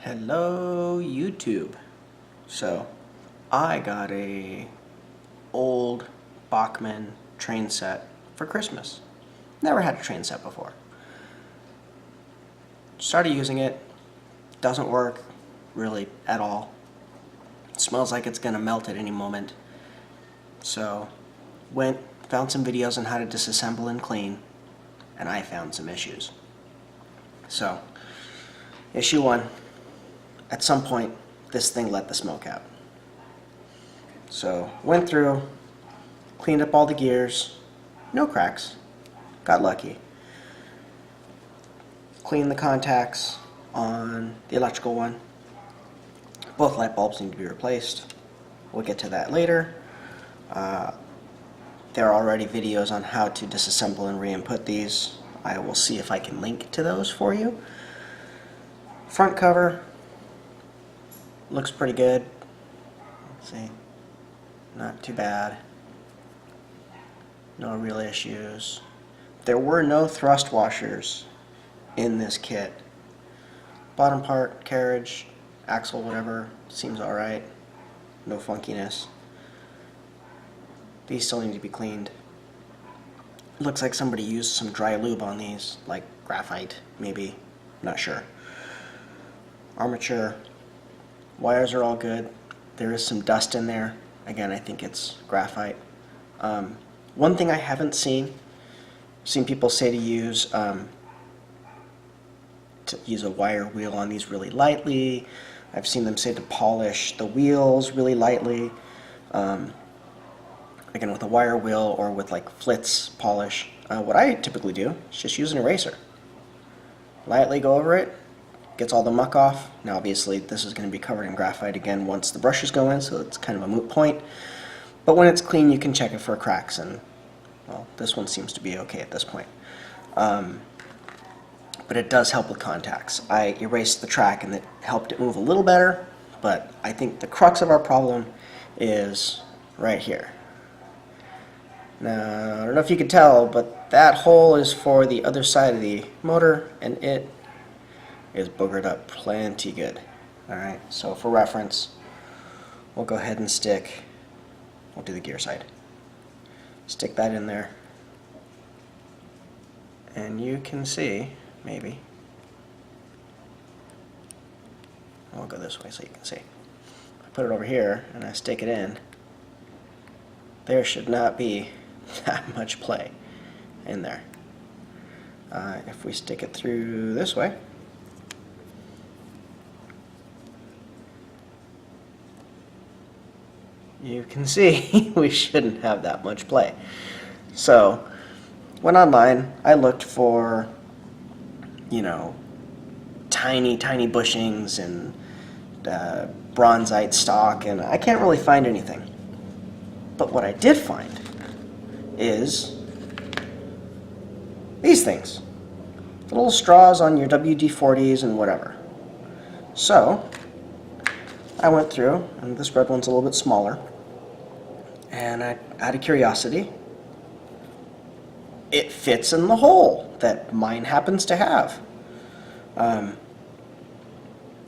Hello YouTube. So I got a old Bachmann train set for Christmas. Never had a train set before. Started using it. Doesn't work really at all. It smells like it's gonna melt at any moment. So found some videos on how to disassemble and clean, and I found some issues. So issue 1. At some point, this thing let the smoke out. So went through, cleaned up all the gears, no cracks, got lucky. Cleaned the contacts on the electrical one. Both light bulbs need to be replaced. We'll get to that later. There are already videos on how to disassemble and re-input these. I will see if I can link to those for you. Front cover looks pretty good. Let's see, not too bad. No real issues. There were no thrust washers in this kit. Bottom part, carriage, axle, whatever, seems alright. No funkiness. These still need to be cleaned. Looks like somebody used some dry lube on these, like graphite, maybe. Not sure. Armature. Wires are all good. There is some dust in there. Again, I think it's graphite. One thing I haven't seen people say to use a wire wheel on these really lightly. I've seen them say to polish the wheels really lightly. Again, with a wire wheel or with like flitz polish. What I typically do is just use an eraser. Lightly go over it. Gets all the muck off. Now obviously this is going to be covered in graphite again once the brushes go in, so it's kind of a moot point. But when it's clean you can check it for cracks, and well, this one seems to be okay at this point. But it does help with contacts. I erased the track and it helped it move a little better, but I think the crux of our problem is right here. Now, I don't know if you can tell, but that hole is for the other side of the motor, and it is boogered up plenty good. Alright, so for reference, we'll go ahead and we'll do the gear side. Stick that in there. And you can see, maybe, I'll go this way so you can see. I put it over here and I stick it in. There should not be that much play in there. If we stick it through this way, you can see we shouldn't have that much play. So, went online, I looked for, tiny bushings and bronzite stock, and I can't really find anything. But what I did find is these things. The little straws on your WD-40s and whatever. So, I went through, and this red one's a little bit smaller, and out of curiosity, it fits in the hole that mine happens to have.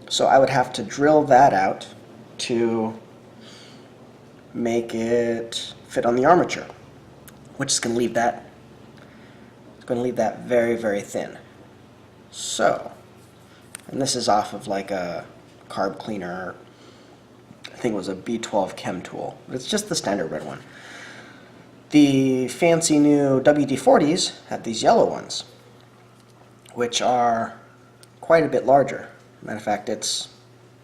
So I would have to drill that out to make it fit on the armature, which is going to leave that very, very thin. So, and this is off of like a carb cleaner. I think it was a B12 chem tool, but it's just the standard red one. The fancy new WD-40s have these yellow ones, which are quite a bit larger. Matter of fact, it's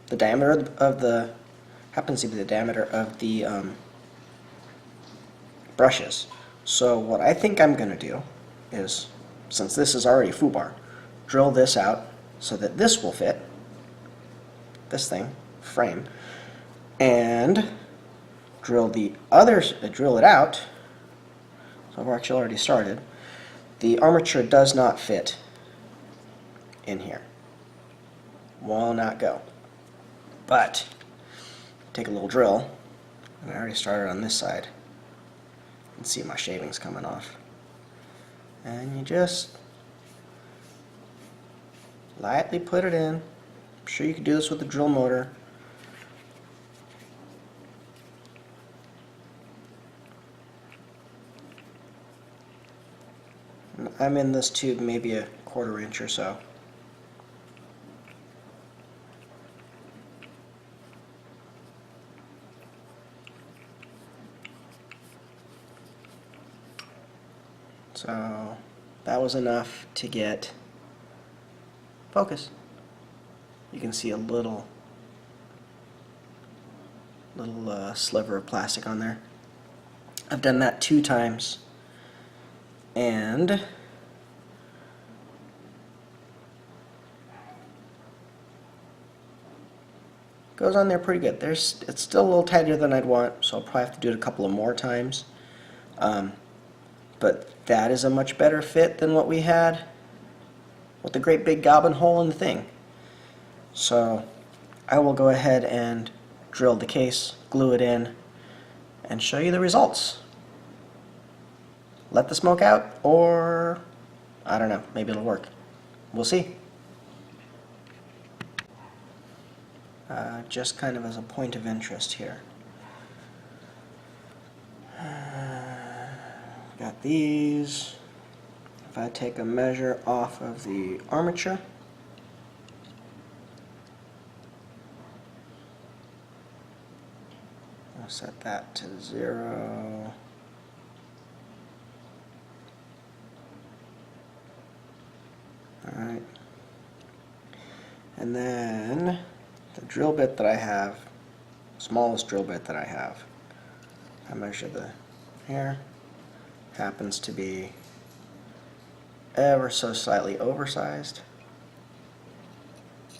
the diameter of happens to be the diameter of the brushes. So what I think I'm going to do is, since this is already FUBAR, drill this out so that this will fit, this frame, and drill it out. So I've actually already started. The armature does not fit in here. Will not go. But take a little drill, and I already started on this side. You can see my shavings coming off. And you just lightly put it in, sure you can do this with the drill motor. I'm in this tube maybe a 1/4 inch or so. So that was enough to get focus. You can see a little sliver of plastic on there. I've done that 2 times, and goes on there pretty good. It's still a little tighter than I'd want, so I'll probably have to do it a couple of more times. But that is a much better fit than what we had with the great big gobbin hole in the thing. So I will go ahead and drill the case, glue it in, and show you the results. Let the smoke out, or I don't know, maybe it'll work. We'll see. Just kind of as a point of interest here. Got these. If I take a measure off of the armature, I'll set that to 0. Alright. And then the drill bit that I have, smallest drill bit that I have, I measure the here, happens to be ever so slightly oversized. So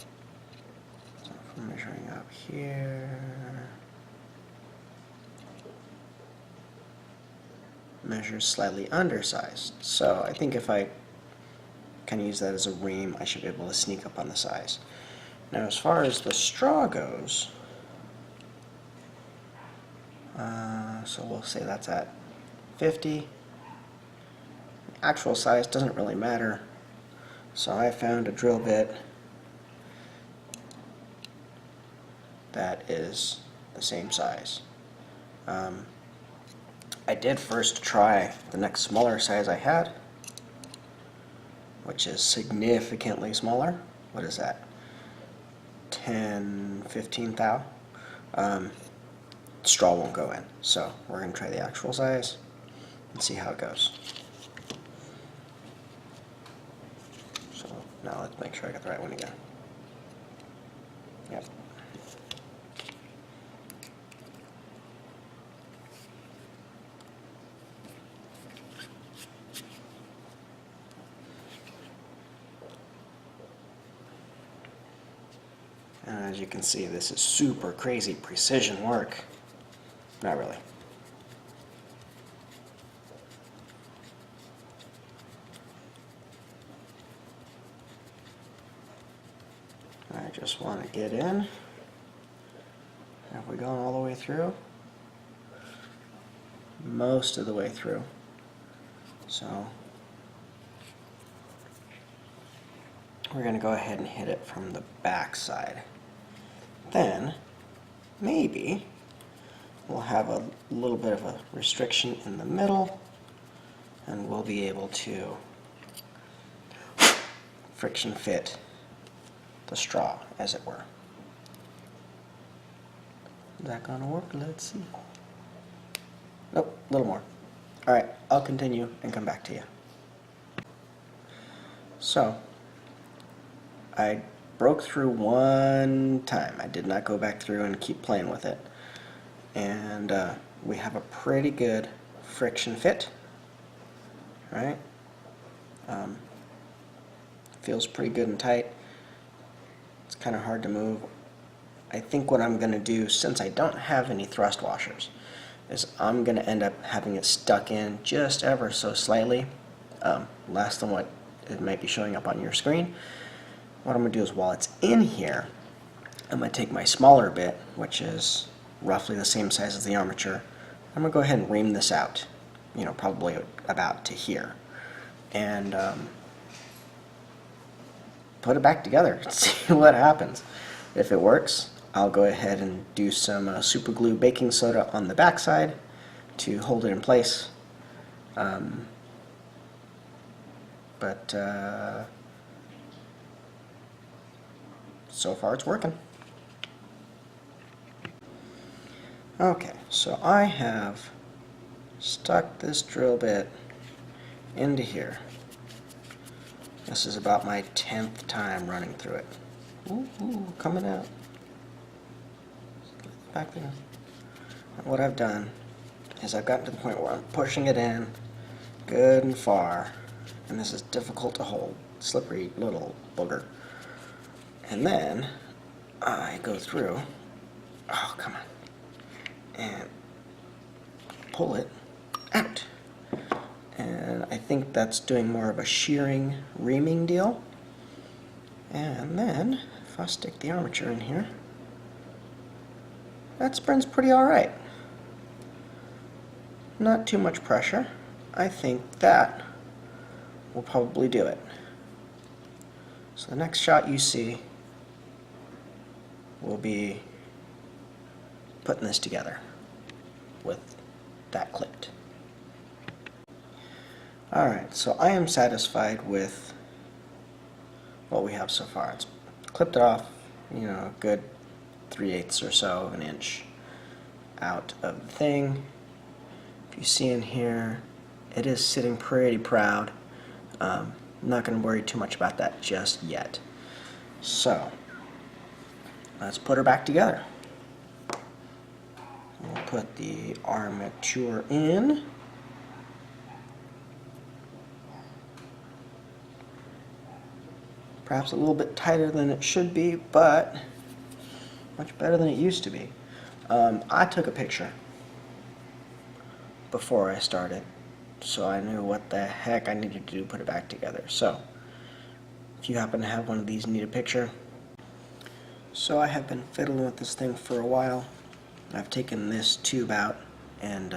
if I'm measuring up here, measures slightly undersized. So I think if I kind of use that as a ream, I should be able to sneak up on the size. Now as far as the straw goes, so we'll say that's at 50. Actual size doesn't really matter, so I found a drill bit that is the same size. I did first try the next smaller size I had, which is significantly smaller. What is that? 10, 15 thou. Straw won't go in, so we're going to try the actual size and see how it goes. So now let's make sure I got the right one again. Yep. And as you can see, this is super crazy precision work. Not really. I just want to get in. Have we gone all the way through? Most of the way through. So we're going to go ahead and hit it from the back side. Then maybe we'll have a little bit of a restriction in the middle, and we'll be able to friction fit the straw, as it were. Is that gonna work? Let's see. Nope, a little more. Alright, I'll continue and come back to you. So, I broke through one time. I did not go back through and keep playing with it. And we have a pretty good friction fit, right? Feels pretty good and tight. It's kind of hard to move. I think what I'm going to do, since I don't have any thrust washers, is I'm going to end up having it stuck in just ever so slightly, less than what it might be showing up on your screen. What I'm going to do is, while it's in here, I'm going to take my smaller bit, which is roughly the same size as the armature. I'm going to go ahead and ream this out, you know, probably about to here. And put it back together and see what happens. If it works, I'll go ahead and do some super glue baking soda on the backside to hold it in place. But so far it's working. Okay, so I have stuck this drill bit into here. This is about my 10th time running through it. Ooh, coming out. Back there. And what I've done is I've gotten to the point where I'm pushing it in good and far, and this is difficult to hold. Slippery little booger. And then I go through, oh come on, and pull it out. And I think that's doing more of a shearing, reaming deal. And then, if I stick the armature in here, that sprin's pretty alright. Not too much pressure. I think that will probably do it. So the next shot you see will be putting this together with that clipped. Alright, so I am satisfied with what we have so far. It's clipped it off, you know, a good 3/8 or so of an inch out of the thing. If you see in here, it is sitting pretty proud. I'm not going to worry too much about that just yet. So, let's put her back together. We'll put the armature in. Perhaps a little bit tighter than it should be, but much better than it used to be. I took a picture before I started, so I knew what the heck I needed to do to put it back together. So, if you happen to have one of these and need a picture. So I have been fiddling with this thing for a while. I've taken this tube out and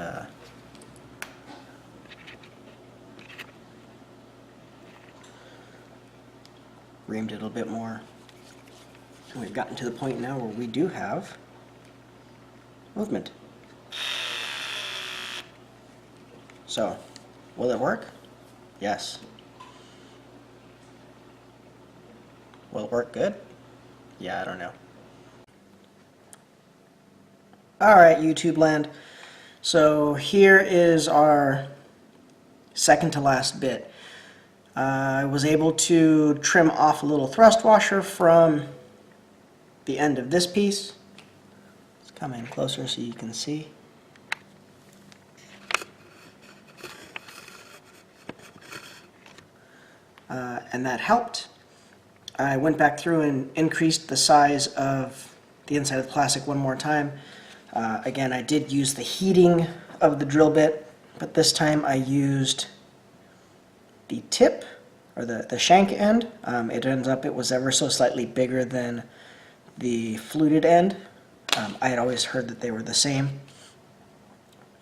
reamed it a little bit more. And we've gotten to the point now where we do have movement. So, will it work? Yes. Will it work good? Yeah, I don't know. Alright, YouTube land. So here is our second to last bit. I was able to trim off a little thrust washer from the end of this piece. Let's come in closer so you can see. And that helped. I went back through and increased the size of the inside of the plastic one more time. Again, I did use the heating of the drill bit, but this time I used the tip, or the shank end. It ends up, it was ever so slightly bigger than the fluted end. I had always heard that they were the same.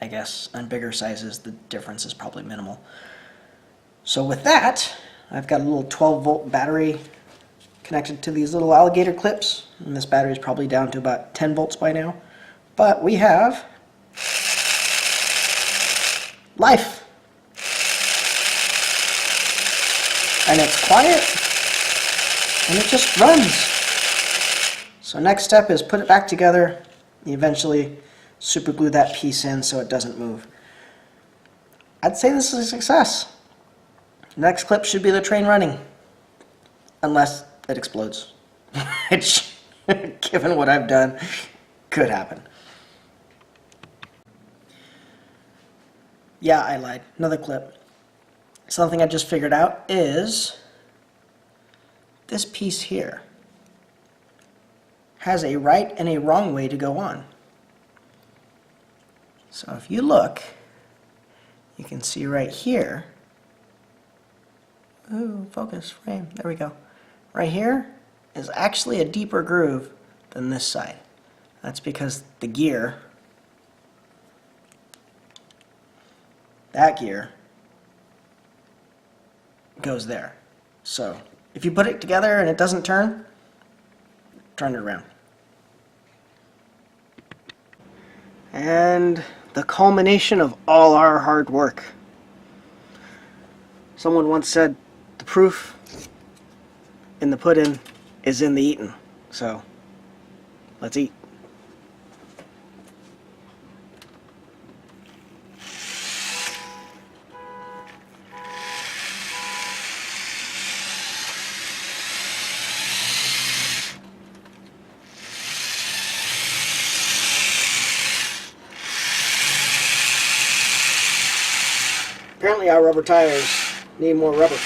I guess on bigger sizes the difference is probably minimal. So with that, I've got a little 12-volt battery connected to these little alligator clips, and this battery is probably down to about 10 volts by now. But we have life. And it's quiet, and it just runs. So next step is put it back together, eventually super glue that piece in so it doesn't move. I'd say this is a success. Next clip should be the train running, unless it explodes, which, given what I've done, could happen. Yeah, I lied. Another clip. Something I just figured out is this piece here has a right and a wrong way to go on. So if you look, you can see right here. Ooh, focus, frame, there we go. Right here is actually a deeper groove than this side. That's because the gear, that gear, goes there. So If you put it together and it doesn't turn it around. And the culmination of all our hard work. Someone once said, the proof in the pudding is in the eating. So, let's eat. Apparently our rubber tires need more rubber.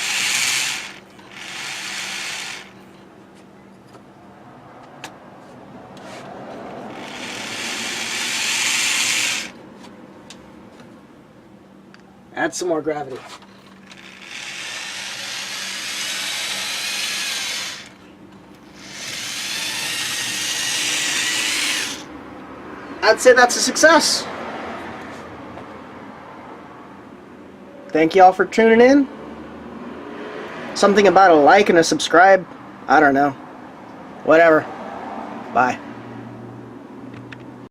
Add some more gravity. I'd say that's a success. Thank you all for tuning in. Something about a like and a subscribe. I don't know. Whatever. Bye.